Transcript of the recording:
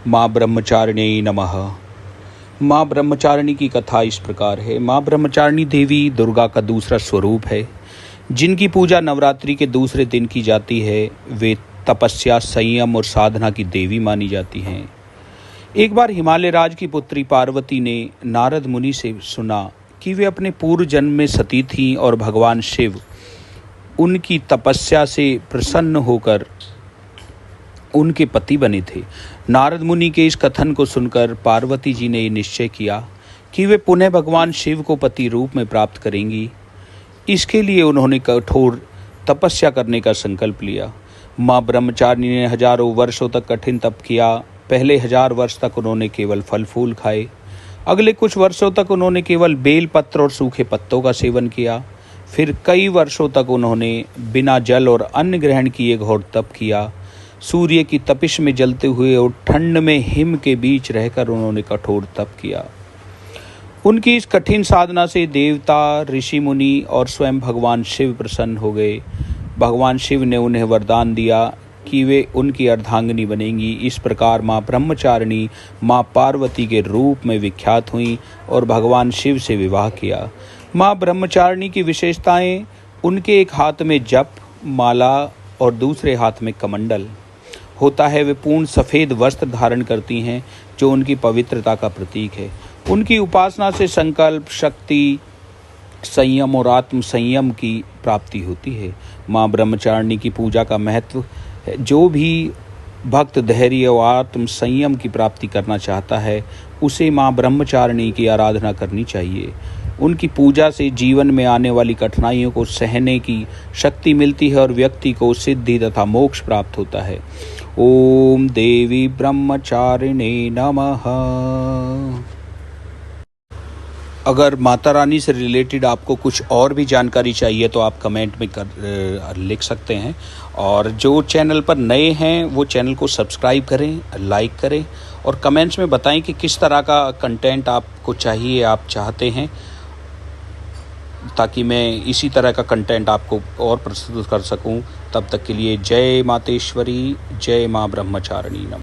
माँ ब्रह्मचारिणी नमः। माँ ब्रह्मचारिणी की कथा इस प्रकार है। माँ ब्रह्मचारिणी देवी दुर्गा का दूसरा स्वरूप है, जिनकी पूजा नवरात्रि के दूसरे दिन की जाती है। वे तपस्या, संयम और साधना की देवी मानी जाती हैं। एक बार हिमालय राज की पुत्री पार्वती ने नारद मुनि से सुना कि वे अपने पूर्व जन्म में सती थीं और भगवान शिव उनकी तपस्या से प्रसन्न होकर उनके पति बने थे। नारद मुनि के इस कथन को सुनकर पार्वती जी ने निश्चय किया कि वे पुनः भगवान शिव को पति रूप में प्राप्त करेंगी। इसके लिए उन्होंने कठोर तपस्या करने का संकल्प लिया। माँ ब्रह्मचारिणी ने हजारों वर्षों तक कठिन तप किया। पहले 1000 वर्ष तक उन्होंने केवल फल फूल खाए। अगले कुछ वर्षों तक उन्होंने केवल बेल पत्र और सूखे पत्तों का सेवन किया। फिर कई वर्षों तक उन्होंने बिना जल और अन्न ग्रहण किए घोर तप किया। सूर्य की तपिश में जलते हुए और ठंड में हिम के बीच रहकर उन्होंने कठोर तप किया। उनकी इस कठिन साधना से देवता, ऋषि मुनि और स्वयं भगवान शिव प्रसन्न हो गए। भगवान शिव ने उन्हें वरदान दिया कि वे उनकी अर्धांगिनी बनेंगी। इस प्रकार माँ ब्रह्मचारिणी माँ पार्वती के रूप में विख्यात हुई और भगवान शिव से विवाह किया। माँ ब्रह्मचारिणी की विशेषताएं: उनके एक हाथ में जप माला और दूसरे हाथ में कमंडल होता है। वे पूर्ण सफ़ेद वस्त्र धारण करती हैं, जो उनकी पवित्रता का प्रतीक है। उनकी उपासना से संकल्प शक्ति, संयम और आत्म संयम की प्राप्ति होती है। माँ ब्रह्मचारिणी की पूजा का महत्व है। जो भी भक्त धैर्य और आत्म संयम की प्राप्ति करना चाहता है, उसे माँ ब्रह्मचारिणी की आराधना करनी चाहिए। उनकी पूजा से जीवन में आने वाली कठिनाइयों को सहने की शक्ति मिलती है और व्यक्ति को सिद्धि तथा मोक्ष प्राप्त होता है। ओम देवी ब्रह्मचारिणी नमः। अगर माता रानी से रिलेटेड आपको कुछ और भी जानकारी चाहिए तो आप कमेंट में लिख सकते हैं। और जो चैनल पर नए हैं वो चैनल को सब्सक्राइब करें, लाइक करें और कमेंट्स में बताएं कि किस तरह का कंटेंट आपको चाहिए, आप चाहते हैं, ताकि मैं इसी तरह का कंटेंट आपको और प्रस्तुत कर सकूं। तब तक के लिए जय मातेश्वरी, जय माँ ब्रह्मचारिणी नमः।